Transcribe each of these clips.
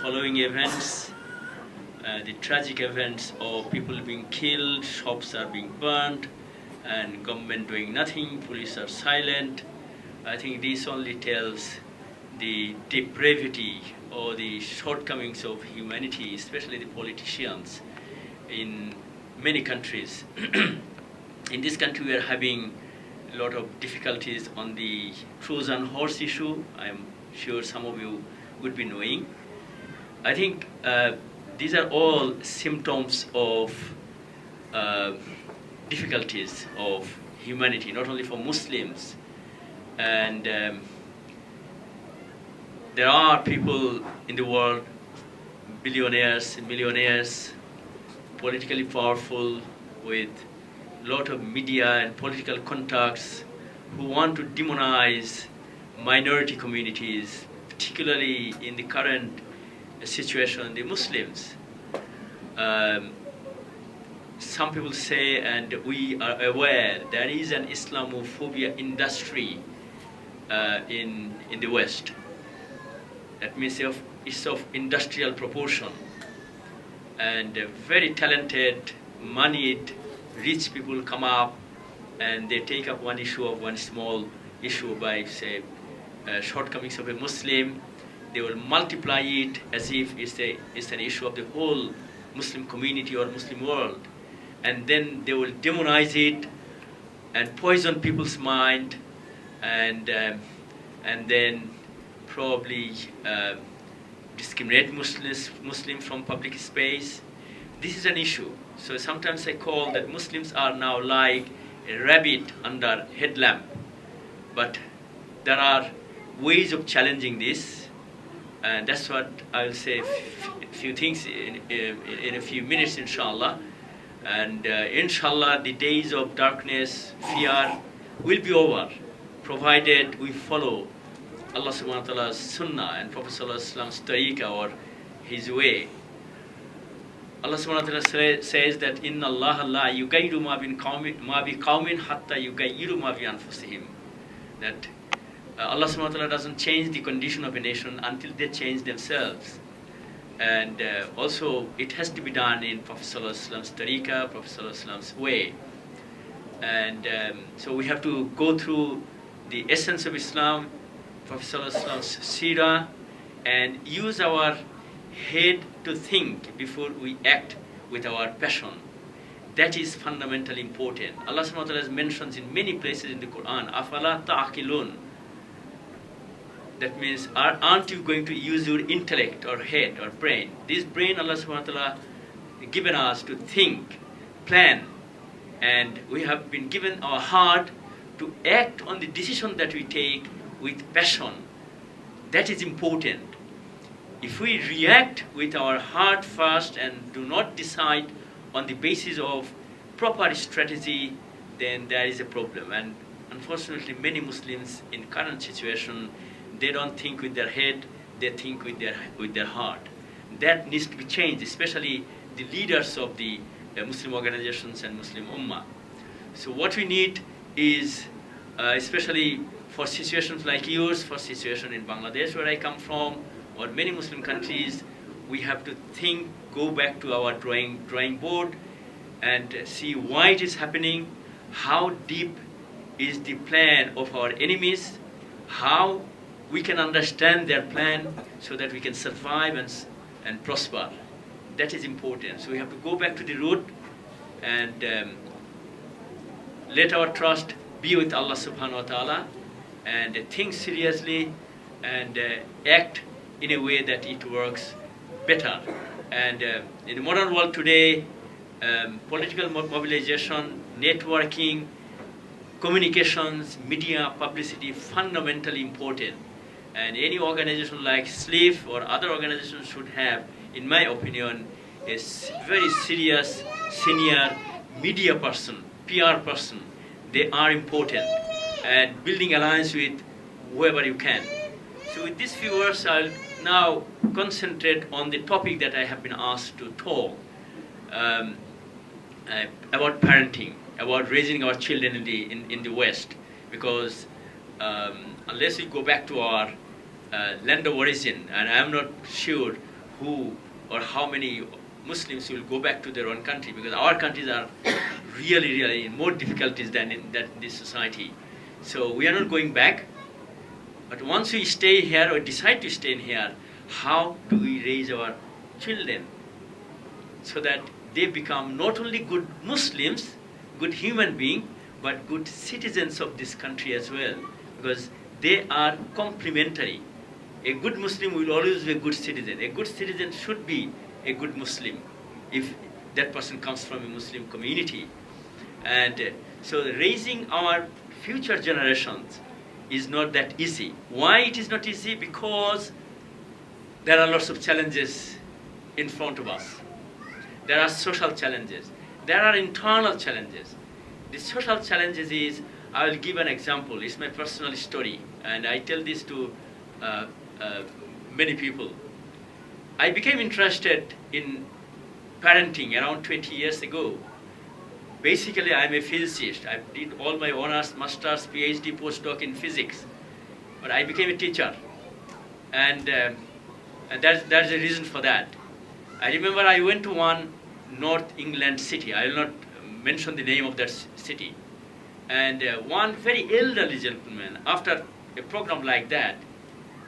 following events, the tragic events of people being killed, shops are being burned, and government doing nothing, police are silent. I think this only tells the depravity or the shortcomings of humanity, especially the politicians in many countries. In this country, we are having a lot of difficulties on the Trojan horse issue. I'm sure some of you would be knowing. I think these are all symptoms of difficulties of humanity, not only for Muslims. And there are people in the world, billionaires, millionaires, politically powerful, with a lot of media and political contacts, who want to demonize minority communities, particularly in the current situation, the Muslims. Some people say, and we are aware, there is an Islamophobia industry in the West. That means it's of industrial proportion. And very talented, moneyed, rich people come up and they take up one issue of one small issue by, say, shortcomings of a Muslim. They will multiply it as if it's an issue of the whole Muslim community or Muslim world. And then they will demonize it and poison people's mind, and then probably discriminate Muslims from public space. This is an issue. So sometimes I call that Muslims are now like a rabbit under headlamp. But there are ways of challenging this, and that's what I'll say a few things in a few minutes, inshallah. And inshallah, the days of darkness, fear will be over, provided we follow Allah subhanahu wa ta'ala's sunnah and Prophet sallallahu alaihi wasallam's tariqah, or his way. Allah subhanahu wa ta'ala says that inna Allah la yughayyiru ma bi qawmin hatta yughayyiru ma bi anfusihim. That Allah subhanahu wa ta'ala doesn't change the condition of a nation until they change themselves. And also it has to be done in Prophet sallallahu alaihi wasallam's tariqah, Prophet sallallahu alaihi wasallam's way. And so we have to go through the essence of Islam, Prophet sallallahu alaihi wasallam's seerah, and use our head to think before we act with our passion. That is fundamentally important. Allah subhanahu wa ta'ala mentions in many places in the Quran, afala ta'aqilun. That means, aren't you going to use your intellect or head or brain? This brain Allah subhanahu wa ta'ala given us to think, plan, and we have been given our heart to act on the decision that we take with passion. That is important. If we react with our heart first and do not decide on the basis of proper strategy, then there is a problem. And unfortunately, many Muslims in current situation, they don't think with their head, they think with their heart. That needs to be changed, especially the leaders of the Muslim organizations and Muslim Ummah. So what we need is, especially for situations like yours, for situation in Bangladesh where I come from, or many Muslim countries, we have to think, go back to our drawing board and see why it is happening, how deep is the plan of our enemies, how we can understand their plan so that we can survive and prosper. That is important. So we have to go back to the root and let our trust be with Allah subhanahu wa ta'ala, and think seriously and act in a way that it works better. And in the modern world today, political mobilization, networking, communications, media, publicity, fundamentally important. And any organization like SLEAF or other organizations should have, in my opinion, a very serious senior media person, PR person. They are important. And building alliance with whoever you can. So with these few words, I'll now concentrate on the topic that I have been asked to talk about parenting, about raising our children in the West, because unless we go back to our land of origin, and I'm not sure who or how many Muslims will go back to their own country, because our countries are really in more difficulties than in this society. So we are not going back. But once we stay here or decide to stay in here, how do we raise our children so that they become not only good Muslims, good human beings, but good citizens of this country as well, because they are complementary. A good Muslim will always be a good citizen. A good citizen should be a good Muslim if that person comes from a Muslim community. And so raising our future generations is not that easy. Why it is not easy? Because there are lots of challenges in front of us. There are social challenges. There are internal challenges. The social challenges is, I will give an example. It's my personal story, and I tell this to many people. I became interested in parenting around 20 years ago. Basically, I'm a physicist. I did all my honors, masters, PhD, postdoc in physics. But I became a teacher. And there's a reason for that. I remember I went to one North England city. I will not mention the name of that city. And one very elderly gentleman, after a program like that,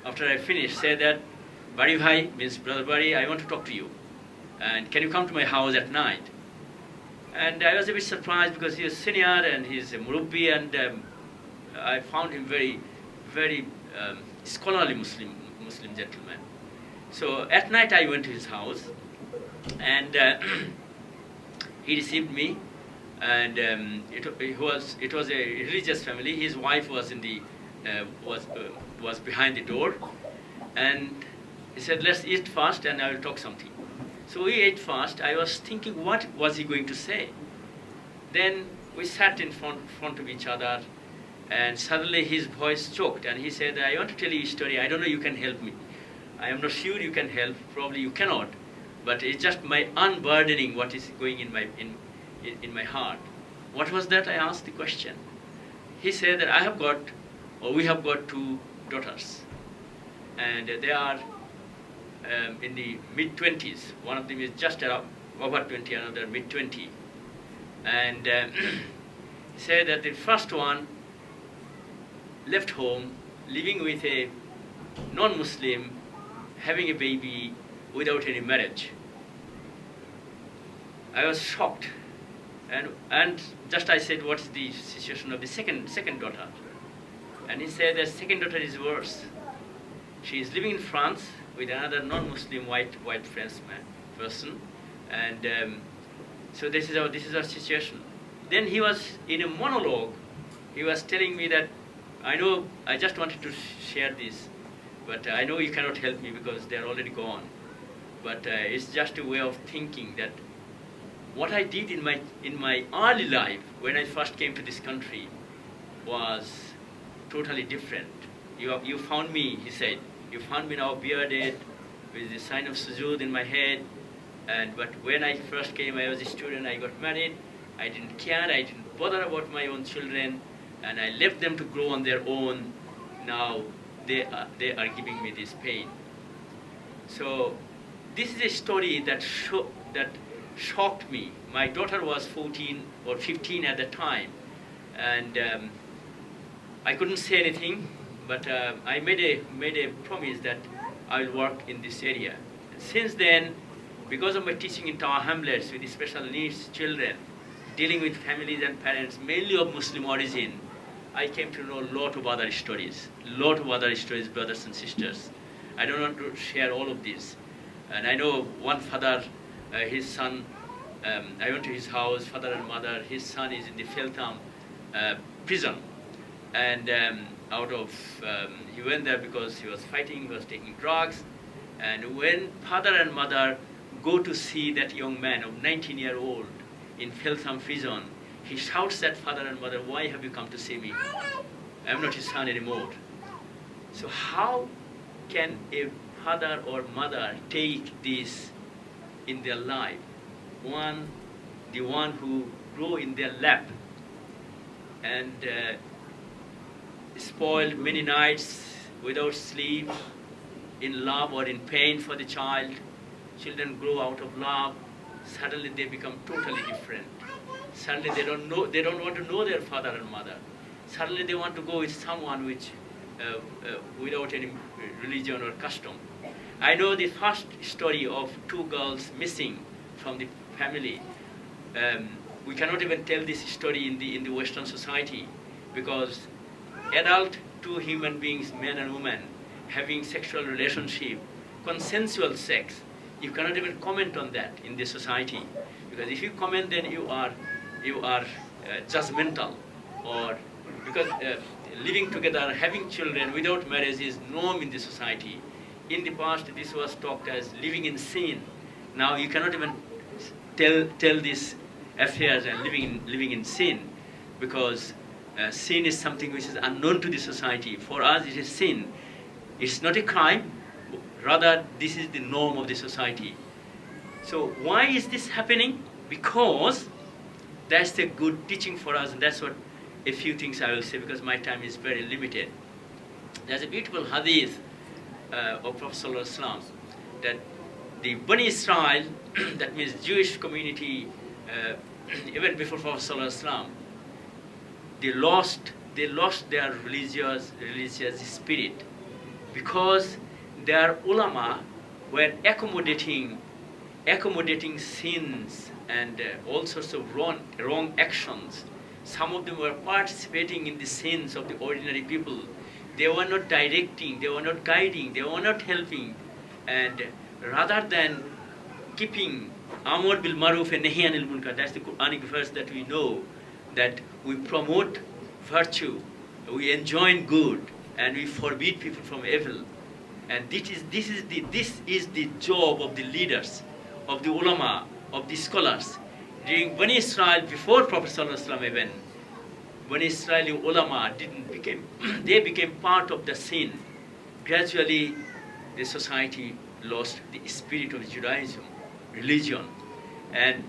after I finished, said that, Bari Bhai, means Brother Bari, I want to talk to you. And can you come to my house at night? And I was a bit surprised because he was senior and he's a Murubbi, and I found him very scholarly Muslim gentleman. So at night I went to his house, and he received me, and it was a religious family. His wife was in the was behind the door, and he said, "Let's eat first, and I will talk something." So we ate fast. I was thinking, what was he going to say? Then we sat in front of each other, and suddenly his voice choked, and he said, "I want to tell you a story. I don't know you can help me. I am not sure you can help. Probably you cannot. But it's just my unburdening what is going in my heart." What was that? I asked the question. He said that we have got two daughters, and they are in the mid-20s. One of them is just over 20, another mid-20. And he said that the first one left home, living with a non-Muslim, having a baby without any marriage. I was shocked. And just I said, what is the situation of the second daughter? And he said the second daughter is worse. She is living in France with another non-Muslim white French person, and so this is our situation. Then he was in a monologue. He was telling me that, I know I just wanted to share this, but I know you cannot help me because they are already gone. But it's just a way of thinking that what I did in my early life when I first came to this country was totally different. You found me, he said. You found me now bearded, with the sign of sujood in my head. But when I first came, I was a student, I got married. I didn't care, I didn't bother about my own children, and I left them to grow on their own. Now they are giving me this pain. So this is a story that shocked me. My daughter was 14 or 15 at the time, and I couldn't say anything. But I made a promise that I will work in this area. And since then, because of my teaching in Tower Hamlets with special needs children, dealing with families and parents, mainly of Muslim origin, I came to know a lot of other stories, brothers and sisters. I don't want to share all of these. And I know one father, his son, I went to his house, father and mother, his son is in the Feltham prison. And he went there because he was fighting, he was taking drugs. And when father and mother go to see that young man of 19-year-old in Feltham prison, he shouts at father and mother, "Why have you come to see me? I'm not his son anymore." So how can a father or mother take this in their life? The one who grew in their lap and spoiled many nights without sleep, in love or in pain for the child, children grow out of love, suddenly they become totally different. Suddenly they don't want to know their father and mother. Suddenly they want to go with someone which, without any religion or custom. I know the first story of two girls missing from the family. We cannot even tell this story in the Western society, because adult two human beings, man and woman, having sexual relationship, consensual sex, you cannot even comment on that in the society, because if you comment, then you are judgmental, or because living together, having children without marriage is norm in the society. In the past, this was talked as living in sin. Now you cannot even tell these affairs and living in sin, because sin is something which is unknown to the society. For us, it is sin. It's not a crime. Rather, this is the norm of the society. So why is this happening? Because that's a good teaching for us, and that's what a few things I will say, because my time is very limited. There's a beautiful hadith of Prophet Sallallahu Alaihi Wasallam, that the Bani Israel, that means Jewish community, even before Prophet Sallallahu Alaihi Wasallam, they lost their religious spirit, because their ulama were accommodating sins and all sorts of wrong actions. Some of them were participating in the sins of the ordinary people. They were not directing, they were not guiding, they were not helping. And rather than keeping Amr bil Maruf and Nahi anil Munkar, that's the Quranic verse that we know, that we promote virtue, we enjoin good, and we forbid people from evil. And this is the job of the leaders, of the ulama, of the scholars. During Bani Israel, before Prophet Sallallahu Alaihi Wasallam even, Bani Israeli ulama became part of the sin. Gradually, the society lost the spirit of Judaism, religion. And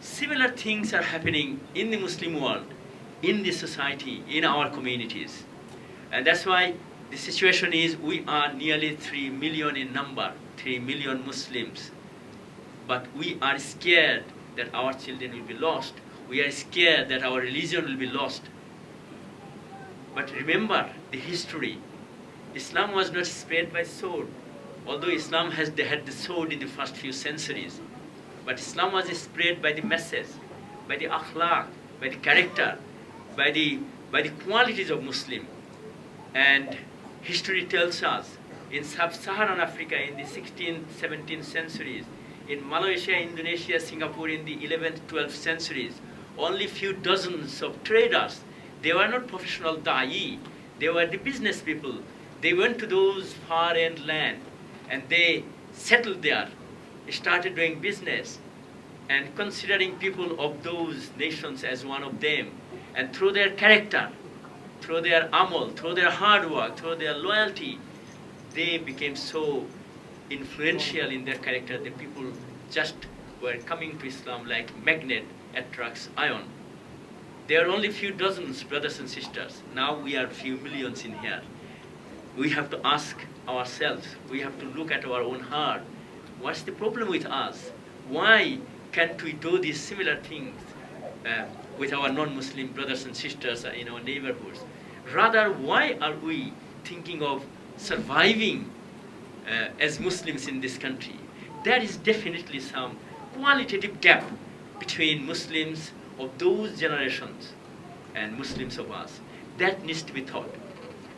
similar things are happening in the Muslim world, in the society, in our communities. And that's why the situation is, we are nearly 3 million in number, 3 million Muslims. But we are scared that our children will be lost. We are scared that our religion will be lost. But remember the history. Islam was not spread by sword. Although Islam had the sword in the first few centuries. But Islam was spread by the message, by the akhlaq, by the character, by the qualities of Muslim. And history tells us, in sub-Saharan Africa in the 16th, 17th centuries, in Malaysia, Indonesia, Singapore in the 11th, 12th centuries, only few dozens of traders. They were not professional da'i. They were the business people. They went to those far-end land and they settled there, started doing business and considering people of those nations as one of them. And through their character, through their amal, through their hard work, through their loyalty, they became so influential in their character that people just were coming to Islam like magnet attracts iron. There are only few dozens, brothers and sisters. Now we are few millions in here. We have to ask ourselves, we have to look at our own heart. What's the problem with us? Why can't we do these similar things with our non-Muslim brothers and sisters in our neighborhoods? Rather, why are we thinking of surviving as Muslims in this country? There is definitely some qualitative gap between Muslims of those generations and Muslims of us. That needs to be taught.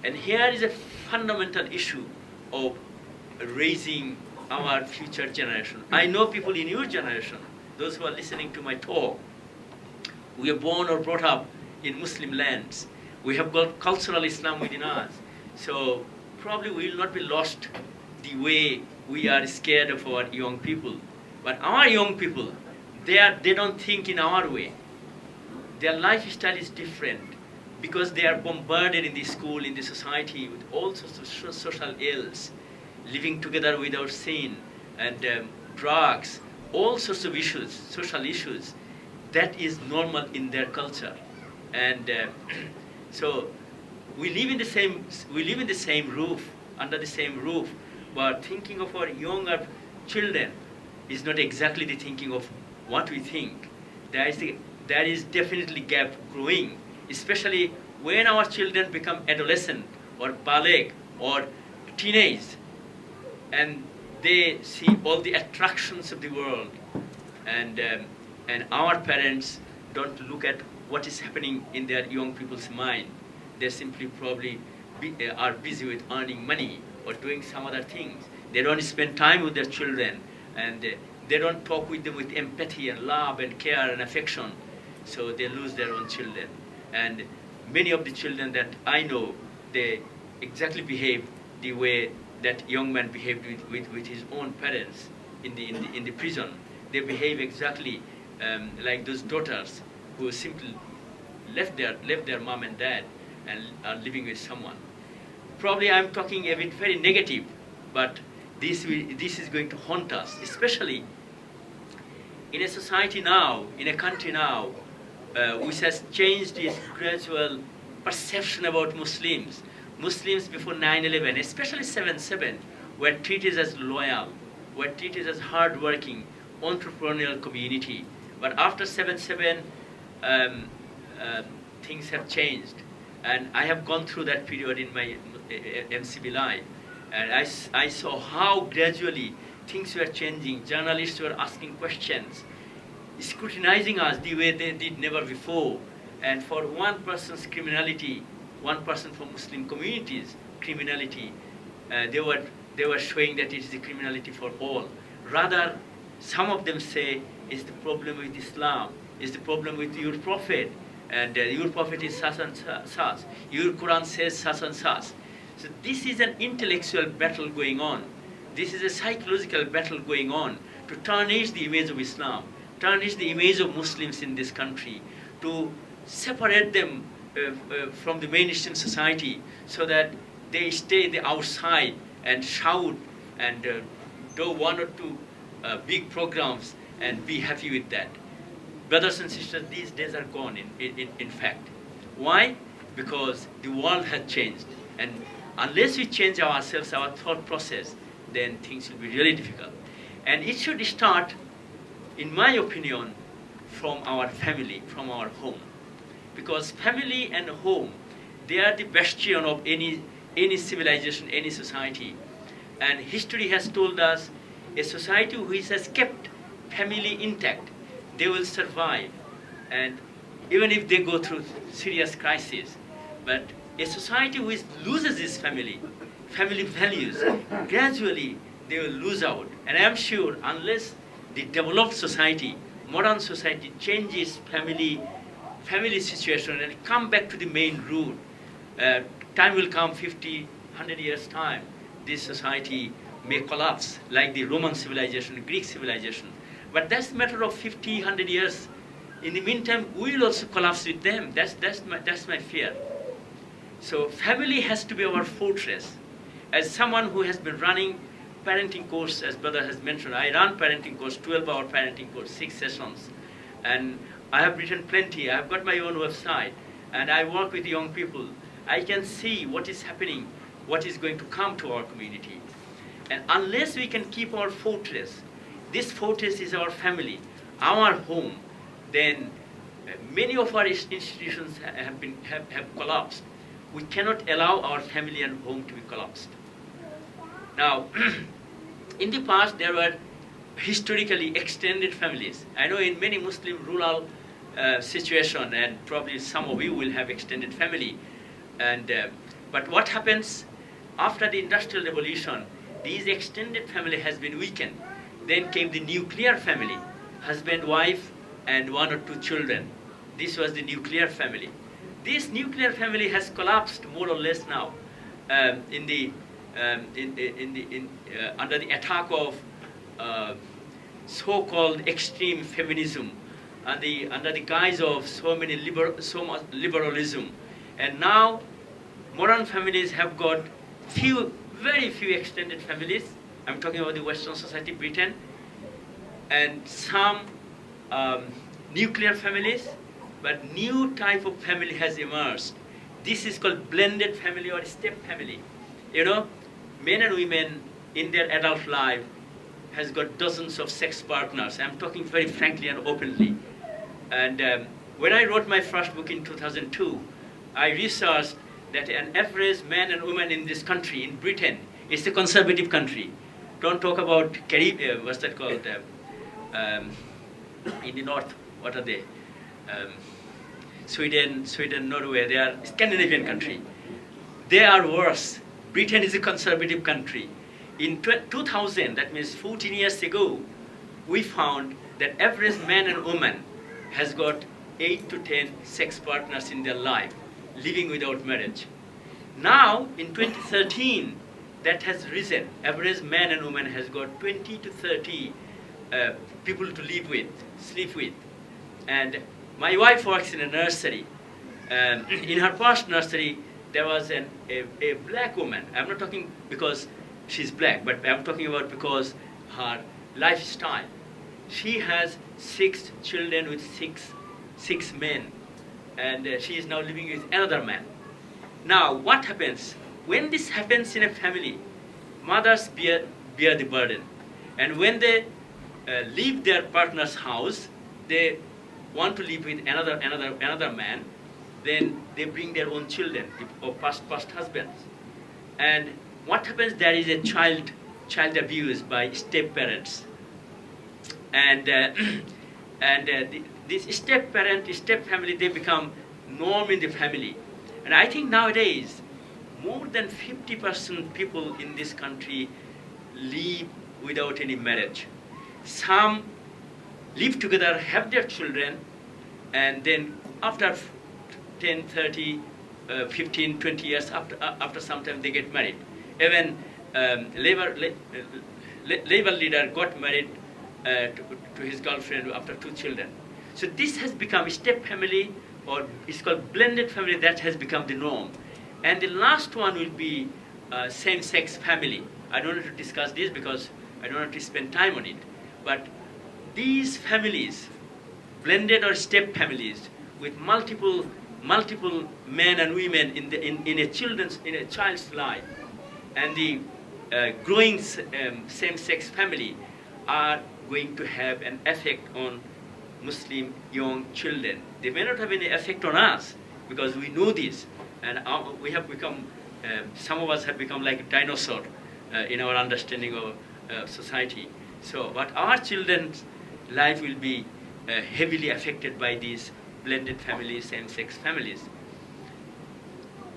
And here is a fundamental issue of raising our future generation. I know people in your generation, those who are listening to my talk, we are born or brought up in Muslim lands. We have got cultural Islam within us. So probably we will not be lost the way we are scared of our young people. But our young people, they don't think in our way. Their lifestyle is different because they are bombarded in the school, in the society with all sorts of social ills, living together without sin, and drugs, all sorts of issues, social issues. That is normal in their culture. And so we live in the same roof, under the same roof, but thinking of our younger children, is not exactly the thinking of what we think. There is definitely gap growing, especially when our children become adolescent or baligh or teenage, and they see all the attractions of the world, and our parents don't look at what is happening in their young people's mind. They simply probably are busy with earning money or doing some other things. They don't spend time with their children, and they don't talk with them with empathy and love and care and affection. So they lose their own children. And many of the children that I know, they exactly behave the way that young man behaved with his own parents in the prison. They behave exactly like those daughters who simply left their mom and dad and are living with someone. Probably I'm talking a bit very negative, but this is going to haunt us, especially in a society now, in a country now, which has changed its gradual perception about Muslims. Muslims before 9/11, especially 7/7, were treated as loyal, were treated as hard-working, entrepreneurial community. But after 7/7, things have changed. And I have gone through that period in my MCB life. And I saw how gradually things were changing. Journalists were asking questions, scrutinizing us the way they did never before. And for one person's criminality, one person from Muslim communities' criminality, they were showing that it is a criminality for all. Rather, some of them say it's the problem with Islam, it's the problem with your Prophet, and your Prophet is such and such, your Quran says such and such. So this is an intellectual battle going on. This is a psychological battle going on to tarnish the image of Islam, tarnish the image of Muslims in this country, to separate them from the mainstream society so that they stay the outside and shout and do one or two big programs and be happy with that. Brothers and sisters, these days are gone in fact. Why? Because the world has changed. And unless we change ourselves, our thought process, then things will be really difficult. And it should start, in my opinion, from our family, from our home. Because family and home, they are the bastion of any civilization, any society. And history has told us a society which has kept family intact, they will survive. And even if they go through serious crises. But a society which loses its family values, gradually they will lose out. And I am sure unless the developed society, modern society changes family situation and come back to the main root, time will come, 50, 100 years time, this society may collapse like the Roman civilization, Greek civilization. But that's a matter of 50, 100 years. In the meantime, we will also collapse with them. That's my fear. So family has to be our fortress. As someone who has been running parenting course, as brother has mentioned, I run parenting course, 12-hour parenting course, 6 sessions. And I have written plenty. I have got my own website. And I work with young people. I can see what is happening, what is going to come to our community. And unless we can keep our fortress, this fortress is our family, our home, then many of our institutions have collapsed. We cannot allow our family and home to be collapsed. Now, in the past, there were historically extended families. I know in many Muslim rural situations, and probably some of you will have extended family. But what happens after the Industrial Revolution? These extended family has been weakened. Then came the nuclear family, husband, wife, and 1 or 2 children. This was the nuclear family. This nuclear family has collapsed more or less now under the attack of so-called extreme feminism, under the guise of so much liberalism. And now modern families have got very few extended families. I'm talking about the Western society, Britain, and some nuclear families, but new type of family has emerged. This is called blended family or step family. You know, men and women in their adult life has got dozens of sex partners. I'm talking very frankly and openly. And when I wrote my first book in 2002, I researched that an average man and woman in this country, in Britain, it's a conservative country. Don't talk about Caribbean, what's that called? In the north, what are they? Sweden, Norway, they are Scandinavian country. They are worse. Britain is a conservative country. In 2000, that means 14 years ago, we found that average man and woman has got 8 to 10 sex partners in their life, living without marriage. Now, in 2013, that has risen. Average man and woman has got 20 to 30 people to live with, sleep with. And my wife works in a nursery. In her past nursery, there was a black woman. I'm not talking because she's black, but I'm talking about because her lifestyle. She has 6 children with six men, and she is now living with another man. Now, what happens? When this happens in a family, mothers bear the burden. And when they leave their partner's house, they want to live with another man, then they bring their own children or past husbands. And what happens? There is a child abuse by step parents, and this step family, they become norm in the family. And I think nowadays more than 50% people in this country live without any marriage. Some live together, have their children, and then after 10, 30, 15, 20 years, after some time they get married. Even labor leader got married to his girlfriend after 2 children. So this has become a step family, or it's called blended family, that has become the norm. And the last one will be same-sex family. I don't want to discuss this because I don't want to spend time on it. But these families, blended or step families, with multiple men and women in a child's life, and the growing same-sex family are going to have an effect on Muslim young children. They may not have any effect on us because we know this, and we have become, some of us have become like a dinosaur in our understanding of society. So, but our children's life will be heavily affected by these blended families, same-sex families.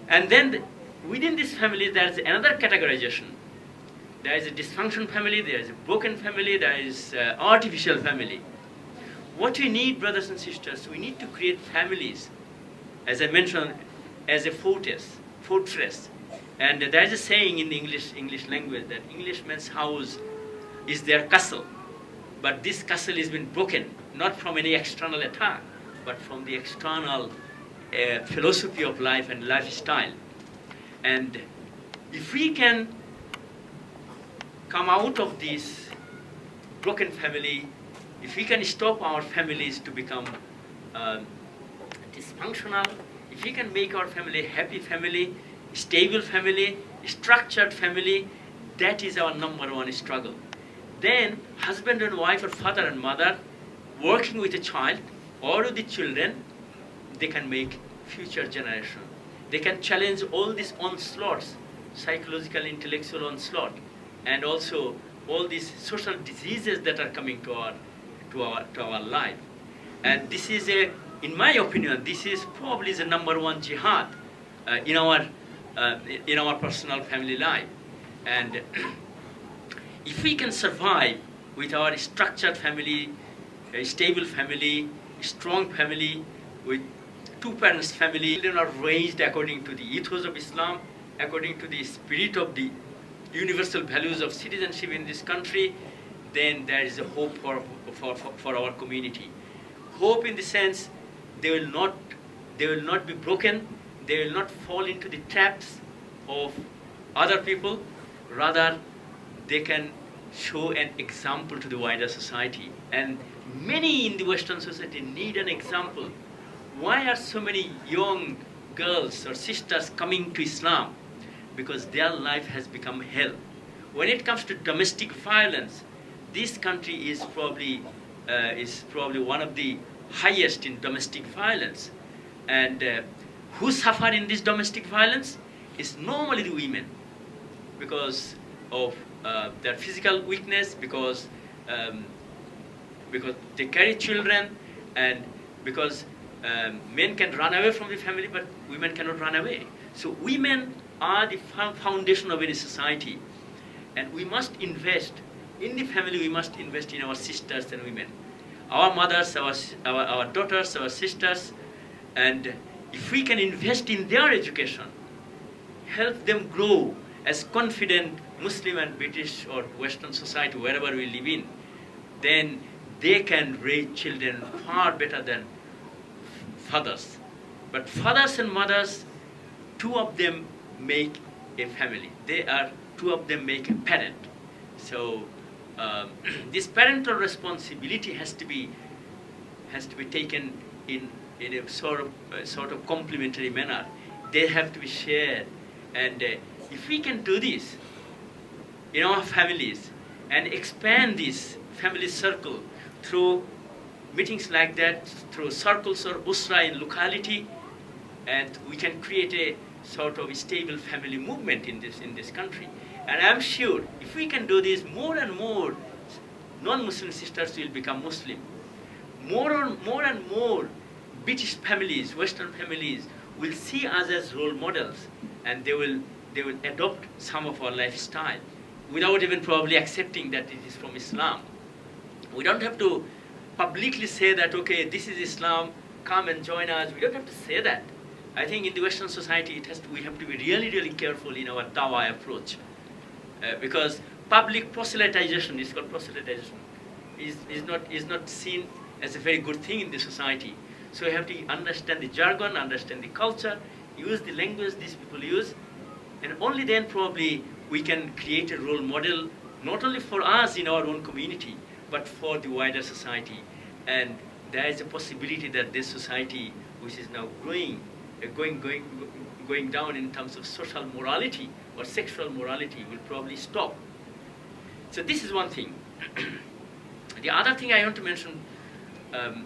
And then within this family, there is another categorization. There is a dysfunctional family, there is a broken family, there is artificial family. What we need, brothers and sisters, we need to create families, as I mentioned, as a fortress. And there is a saying in the English language that Englishman's house is their castle. But this castle has been broken, not from any external attack, but from the external philosophy of life and lifestyle. And if we can come out of this broken family, if we can stop our families to become dysfunctional, if we can make our family happy family, stable family, structured family, that is our number one struggle. Then husband and wife or father and mother working with a child or with the children, they can make future generation. They can challenge all these onslaughts, psychological, intellectual onslaught, and also all these social diseases that are coming to our life. And this is in my opinion, this is probably the number one jihad in our personal family life. And if we can survive with our structured family, a stable family, strong family, with 2 parents family, children are raised according to the ethos of Islam, according to the spirit of the universal values of citizenship in this country, then there is a hope for our community. Hope in the sense they will not be broken, they will not fall into the traps of other people, rather they can show an example to the wider society. And many in the Western society need an example. Why are so many young girls or sisters coming to Islam? Because their life has become hell. When it comes to domestic violence, this country is probably one of the highest in domestic violence. And who suffer in this domestic violence is normally the women, because of their physical weakness, because they carry children, and because men can run away from the family, but women cannot run away. So women are the foundation of any society, and we must invest in the family. We must invest in our sisters and women, our mothers, our daughters, our sisters, and if we can invest in their education, help them grow as confident Muslim and British or Western society, wherever we live in, then they can raise children far better than fathers. But fathers and mothers, two of them make a family. Two of them make a parent. So this parental responsibility has to be taken in a sort of complementary manner. They have to be shared, and if we can do this in our families and expand this family circle through meetings like that, through circles or usra in locality, and we can create a sort of stable family movement in this country. And I'm sure if we can do this, more and more non-Muslim sisters will become Muslim. More and more British families, Western families will see us as role models, and they will adopt some of our lifestyle without even probably accepting that it is from Islam. We don't have to publicly say that, okay, this is Islam, come and join us. We don't have to say that. I think in the Western society, we have to be really, really careful in our dawah approach, because public proselytization is called proselytization, is not seen as a very good thing in the society. So we have to understand the jargon, understand the culture, use the language these people use, and only then probably we can create a role model, not only for us in our own community, but for the wider society. And there is a possibility that this society, which is now going down in terms of social morality or sexual morality, will probably stop. So this is one thing. The other thing I want to mention,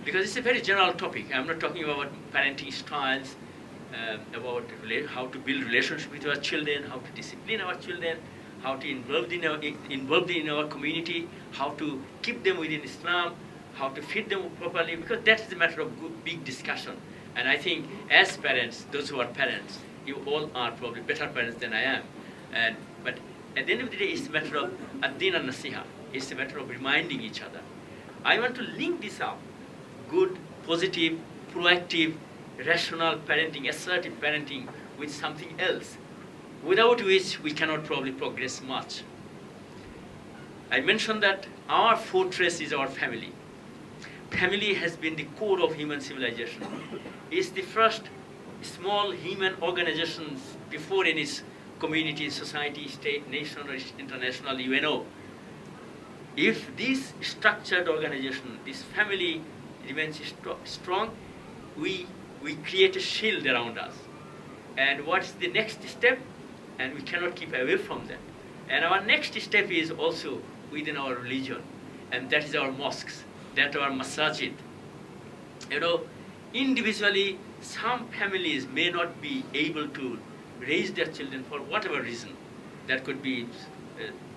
because it's a very general topic, I'm not talking about parenting styles, about how to build relationship with our children, how to discipline our children, how to involve in our community, how to keep them within Islam, how to feed them properly, because that is a matter of big discussion. And I think as parents, those who are parents, you all are probably better parents than I am. But at the end of the day, it's a matter of ad-din and nasiha. It's a matter of reminding each other. I want to link this up, good, positive, proactive, rational parenting, assertive parenting, with something else, without which we cannot probably progress much. I mentioned that our fortress is our family. Family has been the core of human civilization. It's the first small human organization before any community, society, state, nation, or international UNO. If this structured organization, this family remains strong, we create a shield around us. And what's the next step? And we cannot keep away from that. And our next step is also within our religion, and that is our mosques, that our masajid. You know, individually, some families may not be able to raise their children for whatever reason. That could be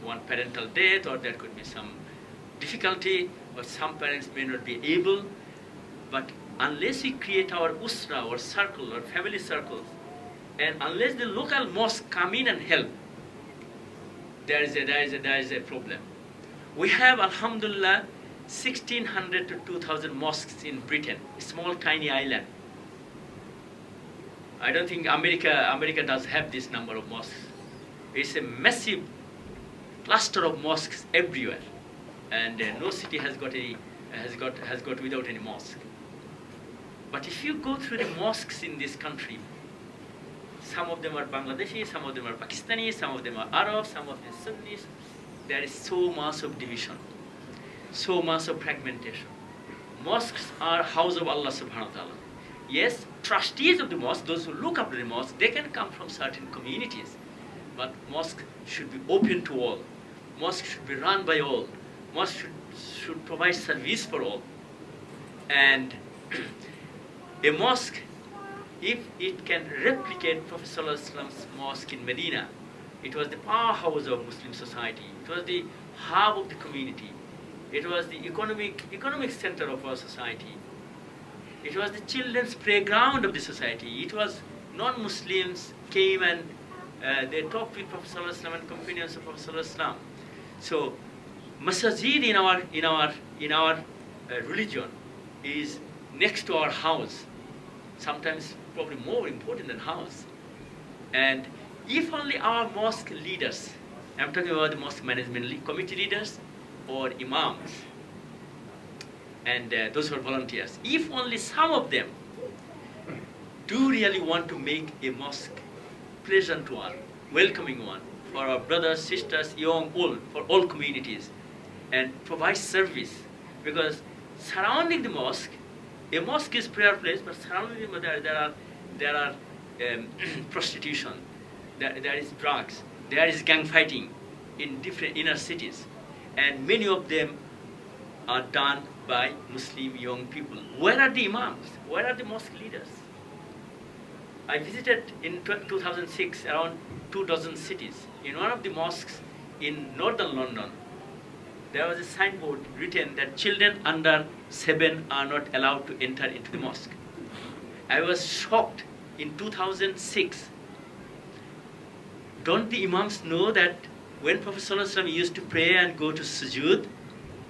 one parental death, or there could be some difficulty, or some parents may not be able. But unless we create our usra, or circle, or family circles, and unless the local mosque come in and help, there is a problem. We have, alhamdulillah, 1,600 to 2,000 mosques in Britain, a small tiny island. I don't think America does have this number of mosques. It's a massive cluster of mosques everywhere, and no city has got without any mosque. But if you go through the mosques in this country, some of them are Bangladeshi, some of them are Pakistani, some of them are Arab, some of them Sunnis. There is so much of division, so much of fragmentation. Mosques are house of Allah subhanahu wa ta'ala. Yes, trustees of the mosque, those who look after the mosque, they can come from certain communities. But mosque should be open to all. Mosque should be run by all. Mosque should provide service for all. And a mosque, if it can replicate Prophet ﷺ's mosque in Medina, it was the powerhouse of Muslim society. It was the hub of the community. It was the economic center of our society. It was the children's playground of the society. It was non-Muslims came and they talked with Prophet ﷺ and companions of Prophet ﷺ. So, masajid in our religion is next to our house. Sometimes probably more important than house. And if only our mosque leaders, I'm talking about the mosque management committee leaders or imams, and those who are volunteers, if only some of them do really want to make a mosque pleasant one, welcoming one, for our brothers, sisters, young, old, for all communities, and provide service, because surrounding the mosque, a mosque is prayer place, but surrounding it there are prostitution, there is drugs, there is gang fighting in different inner cities, and many of them are done by Muslim young people. Where are the imams? Where are the mosque leaders? I visited in 2006 around 24 cities. In one of the mosques in northern London, there was a signboard written that children under 7 are not allowed to enter into the mosque. I was shocked in 2006. Don't the imams know that when Prophet ﷺ used to pray and go to sujood,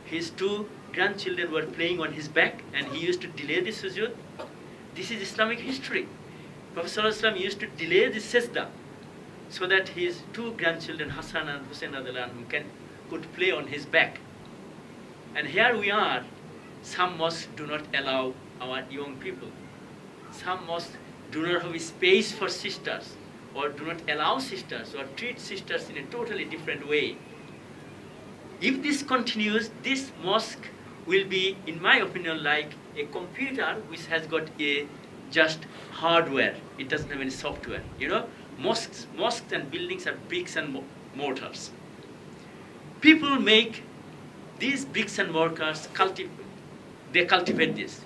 his 2 grandchildren were playing on his back and he used to delay the sujood? This is Islamic history. Prophet ﷺ used to delay the sajda so that his 2 grandchildren, Hassan and Hussein, could play on his back. And here we are, some mosques do not allow our young people. Some mosques do not have space for sisters, or do not allow sisters, or treat sisters in a totally different way. If this continues, this mosque will be, in my opinion, like a computer which has got a just hardware. It doesn't have any software. You know, mosques and buildings are bricks and mortars. People make these bricks and mortars, they cultivate this.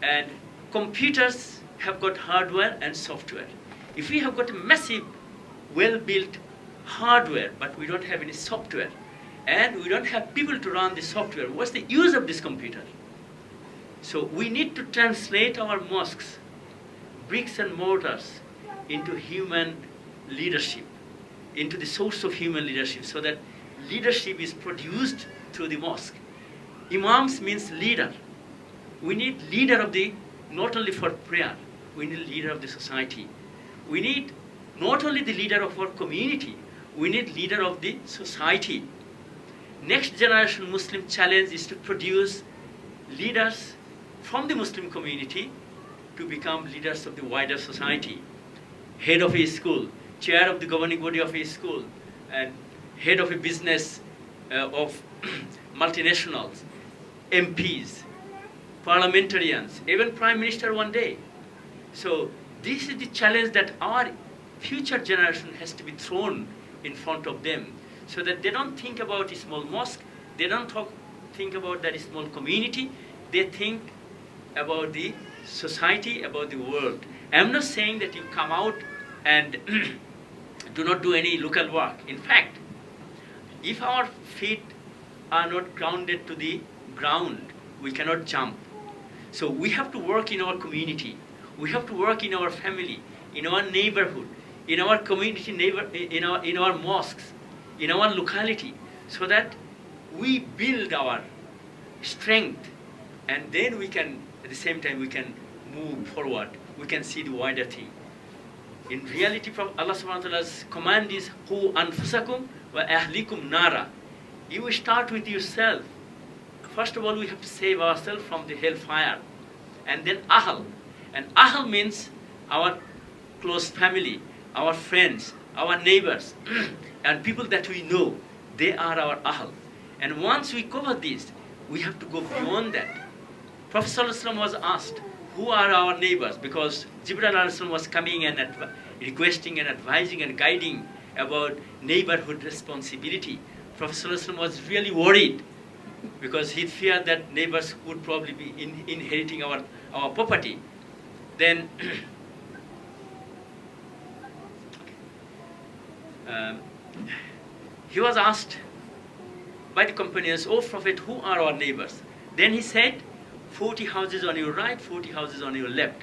And computers have got hardware and software. If we have got a massive, well-built hardware, but we don't have any software, and we don't have people to run the software, what's the use of this computer? So we need to translate our mosques, bricks and mortars, into human leadership, into the source of human leadership, so that leadership is produced through the mosque. Imams means leader. We need leader of the, not only for prayer, we need leader of the society. We need not only the leader of our community, we need leader of the society. Next generation Muslim challenge is to produce leaders from the Muslim community to become leaders of the wider society. Head of a school, chair of the governing body of a school, and head of a business of multinationals, MPs, parliamentarians, even prime minister one day. So this is the challenge that our future generation has to be thrown in front of them, so that they don't think about a small mosque, they don't think about that small community, they think about the society, about the world. I'm not saying that you come out and do not do any local work. In fact, if our feet are not grounded to the ground, we cannot jump. So we have to work in our community. We have to work in our family, in our neighborhood, in our community in our mosques, in our locality, so that we build our strength, and then we can, at the same time, we can move forward. We can see the wider thing. In reality, Allah subhanahu wa ta'ala's command is, Qu anfusakum wa ahlikum nara. You start with yourself. First of all, we have to save ourselves from the hellfire. And then ahl. And ahl means our close family, our friends, our neighbors, and people that we know. They are our ahl. And once we cover this, we have to go beyond that. Prophet ﷺ was asked, who are our neighbors? Because Jibreel ﷺ was coming and requesting and advising and guiding about neighborhood responsibility. Prophet ﷺ was really worried because he feared that neighbors would probably be inheriting our property. Then he was asked by the companions, "Oh Prophet, who are our neighbors?" Then he said, 40 houses on your right, 40 houses on your left.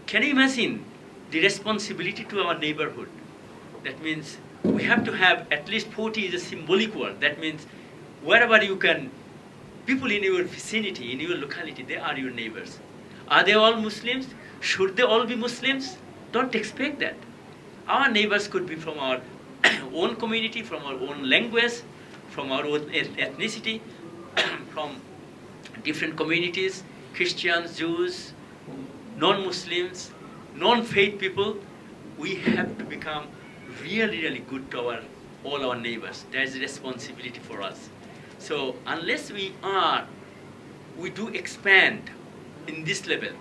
Can you imagine the responsibility to our neighborhood? That means we have to have at least 40 is a symbolic word. That means wherever you can, people in your vicinity, in your locality, they are your neighbors. Are they all Muslims? Should they all be Muslims? Don't expect that. Our neighbors could be from our own community, from our own language, from our own ethnicity, from different communities, Christians, Jews, non-Muslims, non-faith people. We have to become really, really good to all our neighbors. That is a responsibility for us. So unless we do expand in this level,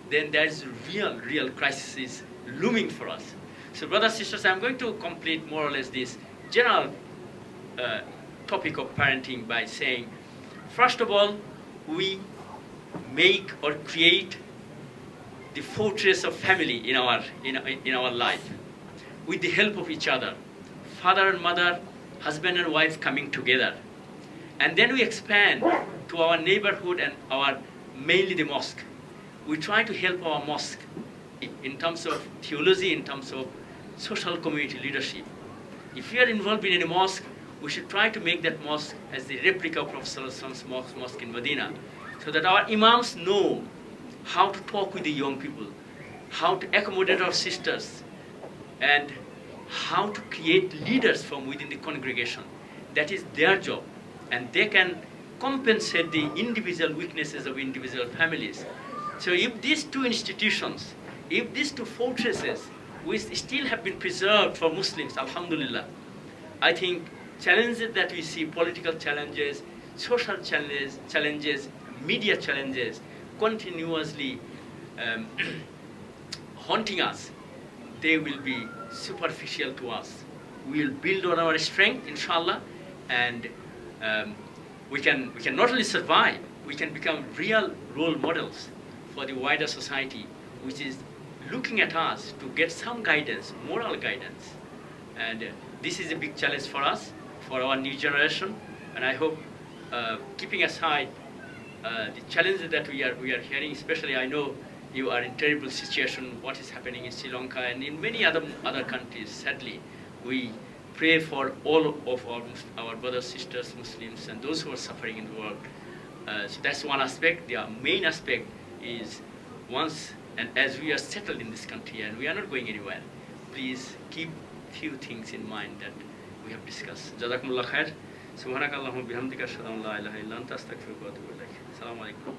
then there is real crisis looming for us. So brothers, sisters, I'm going to complete more or less this general topic of parenting by saying, first of all, we make or create the fortress of family in our life with the help of each other, father and mother, husband and wife coming together. And then we expand to our neighborhood and mainly the mosque. We try to help our mosque in terms of theology, in terms of social community leadership. If we are involved in any mosque, we should try to make that mosque as the replica of Prophet ﷺ's mosque in Medina, so that our Imams know how to talk with the young people, how to accommodate our sisters, and how to create leaders from within the congregation. That is their job, and they can compensate the individual weaknesses of individual families. So if these two institutions, if these two fortresses, which still have been preserved for Muslims, alhamdulillah, I think challenges that we see, political challenges, social challenges, media challenges, continuously haunting us, they will be superficial to us. We will build on our strength, inshallah, and we can not only survive, we can become real role models for the wider society, which is looking at us to get some guidance, moral guidance. And this is a big challenge for us, for our new generation. And I hope, keeping aside the challenges that we are hearing, especially I know you are in terrible situation, what is happening in Sri Lanka and in many other countries, sadly. We pray for all of our brothers, sisters, Muslims, and those who are suffering in the world. So that's one aspect. The main aspect is once, and as we are settled in this country and we are not going anywhere, please keep few things in mind that we have discussed. Jazakumullah khair. Subhanakallahumma bihamdika ashhadu an la ilaha illa anta astaghfiruka wa atubu ilaik. Assalamu alaikum.